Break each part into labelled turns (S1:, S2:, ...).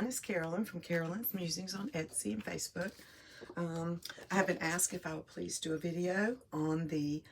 S1: name is Carolyn from Carolyns Musings on Etsy and Facebook. I have been asked if I would please do a video on the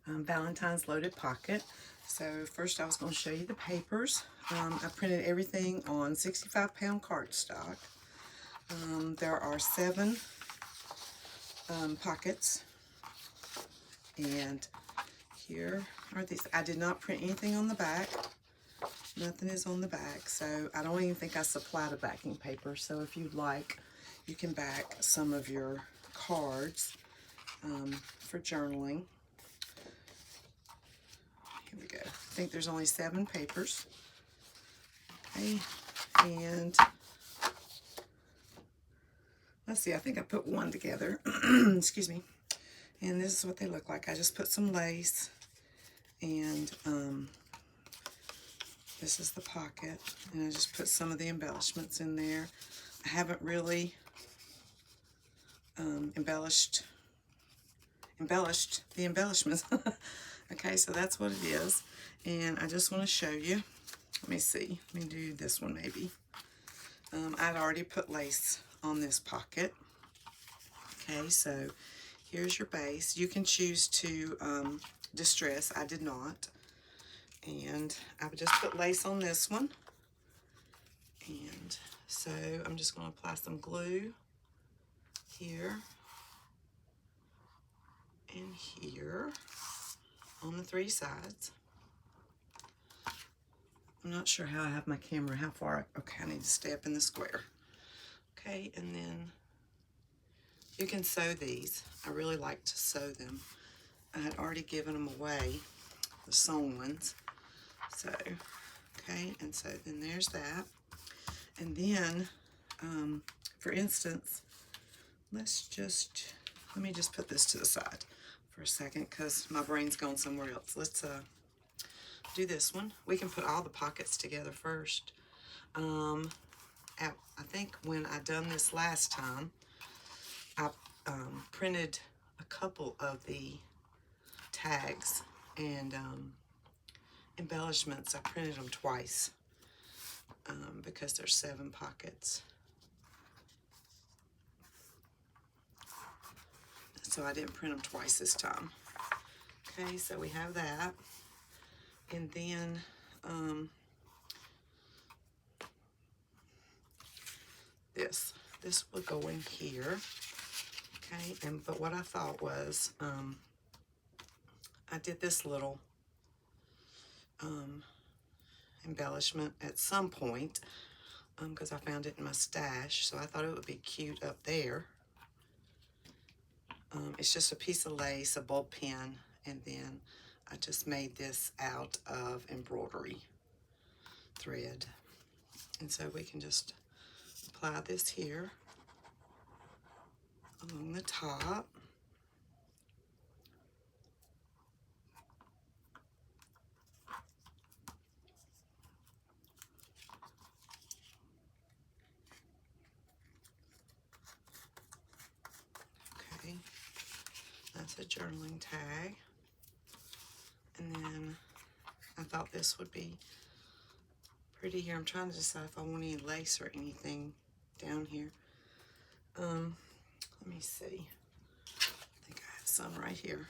S1: Valentine's Loaded Pocket. So first I was going to show you the papers. I printed everything on 65-pound cardstock. There are 7 pockets, and here are these. I did not print anything on the back. Nothing is on the back, so I don't even think I supplied a backing paper. So if you'd like, you can back some of your cards for journaling. Here we go. I think there's only 7 papers. Okay, and let's see, I think I put 1 together. Excuse me. And this is what they look like. I just put some lace, and this is the pocket, and I just put some of the embellishments in there. I haven't really embellished the embellishments. Okay, so that's what it is, and I just want to show you. Let me see. Let me do this one maybe. I'd already put lace on this pocket. Okay, so here's your base. You can choose to distress. I did not. And I would just put lace on this one. And so I'm just going to apply some glue here and here on the 3 sides. I'm not sure how I have my camera, how far. Okay, I need to stay up in the square. Okay, and then you can sew these. I really like to sew them. I had already given them away, the sewn ones. So, okay, and so then there's that. And then, for instance, let me just put this to the side for a second because my brain's gone somewhere else. Let's do this one. We can put all the pockets together first. I think when I done this last time, I printed a couple of the tags and embellishments. I printed them twice because there's 7 pockets. So I didn't print them twice this time. Okay, so we have that. And then this will go in here. Okay, but what I thought was I did this little embellishment at some point because I found it in my stash, so I thought it would be cute up there. It's just a piece of lace, a bulb pin, and then I just made this out of embroidery thread. And so we can just apply this here along the top. Okay, that's a journaling tag. And then I thought this would be pretty here. I'm trying to decide if I want any lace or anything down here. Let me see. I think I have some right here.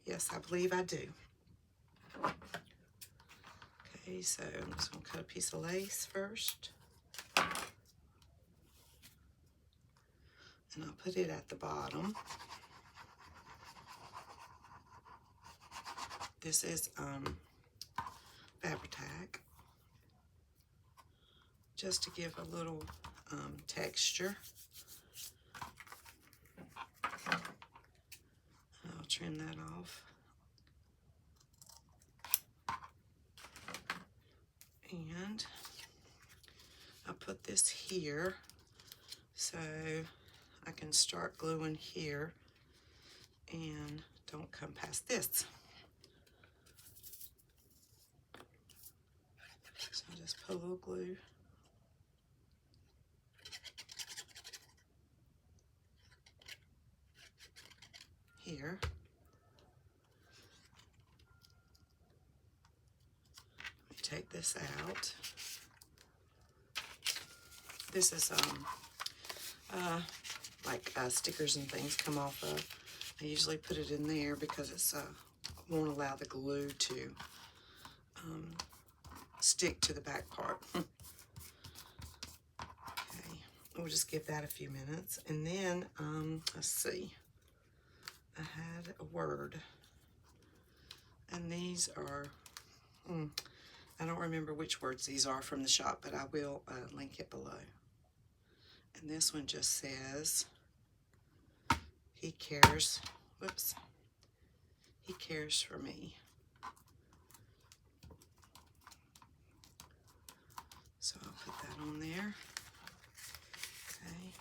S1: Yes, I believe I do. Okay, so I'm just going to cut a piece of lace first. And I'll put it at the bottom. This is Fabri-Tac, just to give a little texture. I'll trim that off. And I'll put this here so I can start gluing here and don't come past this. So I'll just put a little glue here. Take this out. This is like stickers and things come off of. I usually put it in there because it's won't allow the glue to stick to the back part. Okay, we'll just give that a few minutes, and then let's see. I had a word, and these are. I don't remember which words these are from the shop, but I will link it below. And this one just says, he cares, whoops, he cares for me. So I'll put that on there. Okay.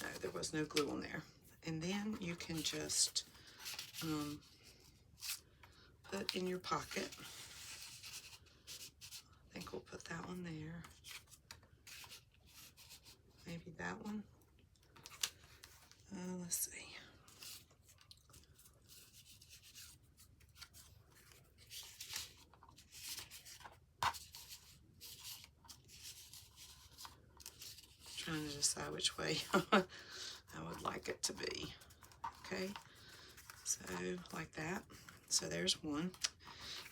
S1: No, there was no glue on there. And then you can just put in your pocket. I think we'll put that one there. Maybe that one. Let's see. Trying to decide which way I would like it to be. Okay, so like that. So there's one,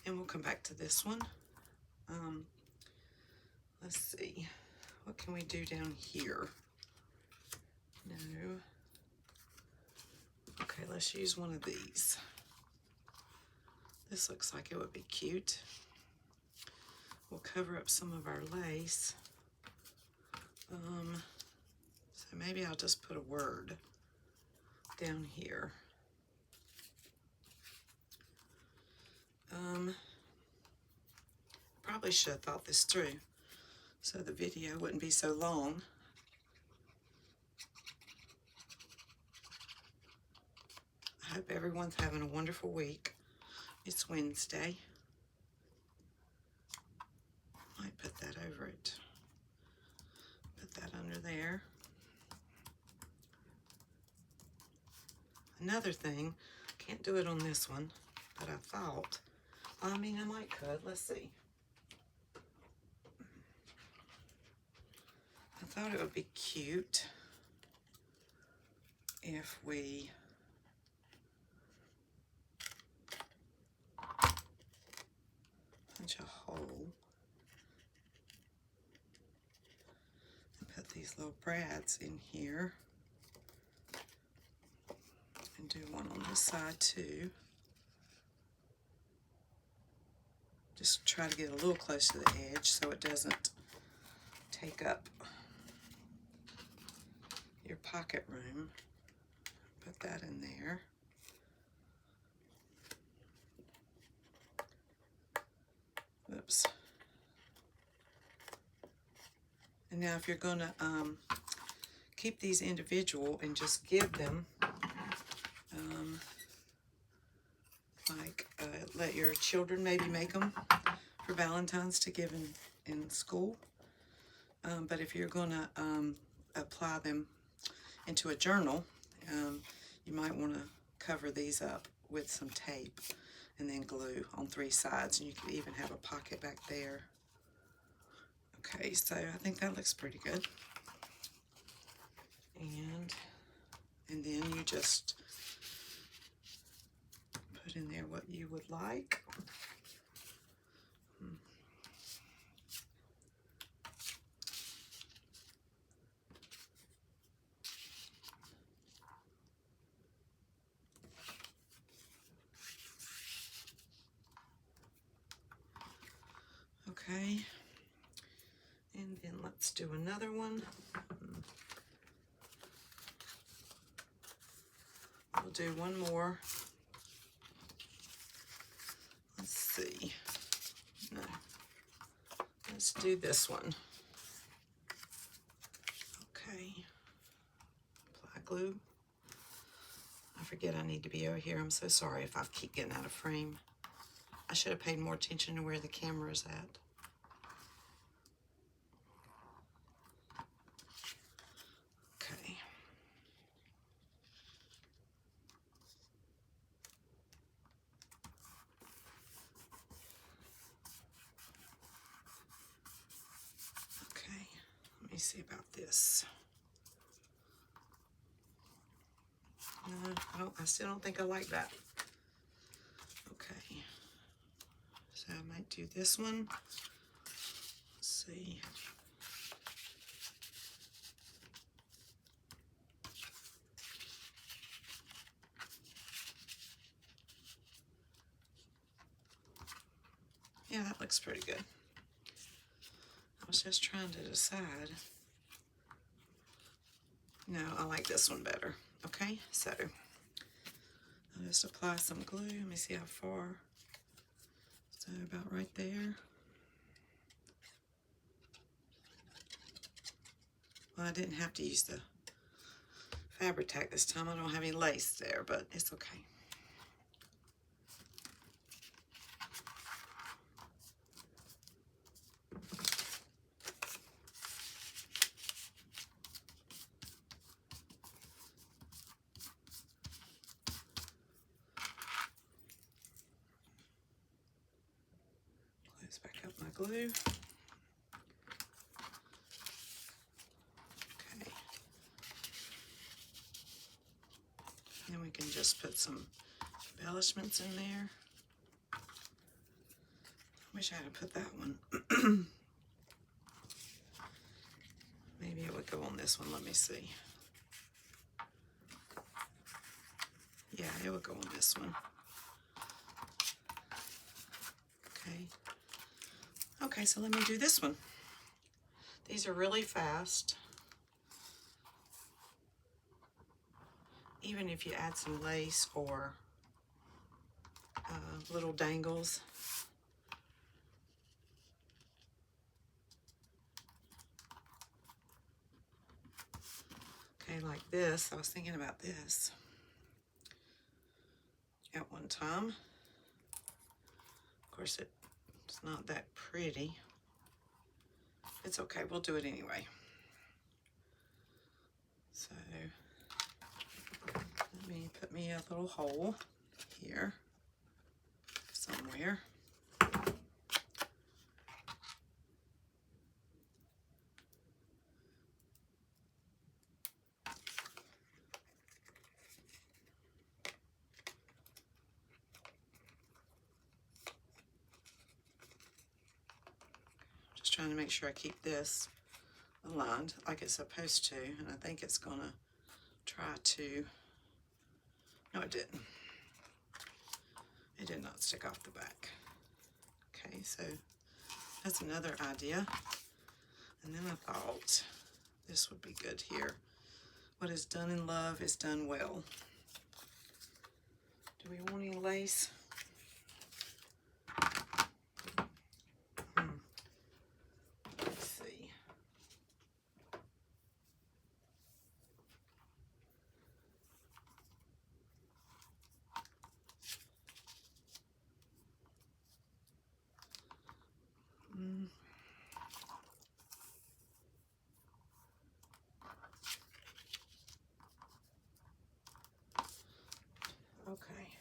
S1: and we'll come back to this one. Let's see, what can we do down here? No. Okay, let's use one of these. This looks like it would be cute. We'll cover up some of our lace. So maybe I'll just put a word down here. Probably should have thought this through so the video wouldn't be so long. I hope everyone's having a wonderful week. It's Wednesday. Might put that over it. Put that under there. Another thing, can't do it on this one, but I thought, I mean, I might could. Let's see. I thought it would be cute if we punch a hole and put these little brads in here, and do one on this side too. Just try to get a little close to the edge so it doesn't take up your pocket room. Put that in there. Oops. And now if you're going to keep these individual and just give them, let your children maybe make them for Valentine's to give in school. But if you're going to apply them into a journal, you might want to cover these up with some tape and then glue on 3 sides, and you could even have a pocket back there. Okay, so I think that looks pretty good. And then you just put in there what you would like. Okay, and then let's do another one. We'll do one more. Let's see. No. Let's do this one. Okay. Apply glue. I forget I need to be over here. I'm so sorry if I keep getting out of frame. I should have paid more attention to where the camera is at. Okay. me see about this. No, I still don't think I like that. Okay. So I might do this one. Let's see. Yeah, that looks pretty good. I was just trying to decide. No, I like this one better. Okay, so I'll just apply some glue. Let me see how far. So about right there. Well, I didn't have to use the fabric tack this time. I don't have any lace there, but it's okay. Close back up my glue. Okay. Then we can just put some embellishments in there. Wish I had put that one. Maybe it would go on this one. Let me see. Yeah, it would go on this one. Okay. Okay, so let me do this one. These are really fast. Even if you add some lace or little dangles. Okay, like this. I was thinking about this at one time. Of course, it's not that pretty. It's okay, we'll do it anyway. So, let me put me a little hole here somewhere. Just trying to make sure I keep this aligned like it's supposed to, and I think it's gonna try to, no it didn't. It did not stick off the back. Okay, so that's another idea. And then I thought this would be good here. What is done in love is done well. Do we want any lace? Let's see. Okay.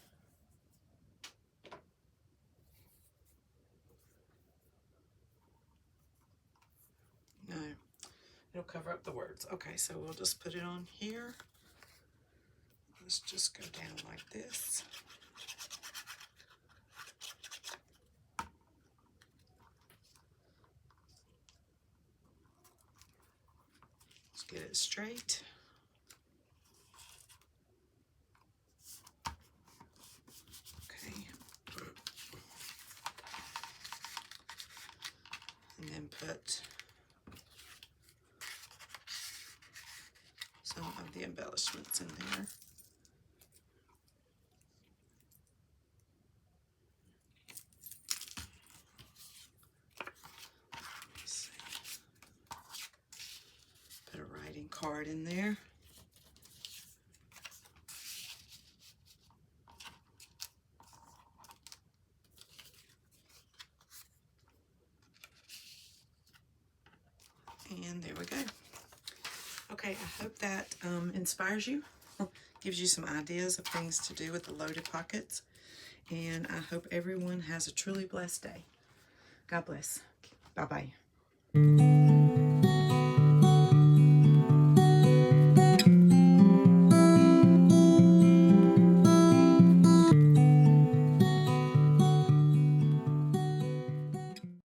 S1: No, it'll cover up the words. Okay, so we'll just put it on here. Let's just go down like this. Let's get it straight. And then put some of the embellishments in there. Let's see. Put a writing card in there. And there we go. Okay, I hope that inspires you, gives you some ideas of things to do with the loaded pockets. And I hope everyone has a truly blessed day. God bless. Bye-bye.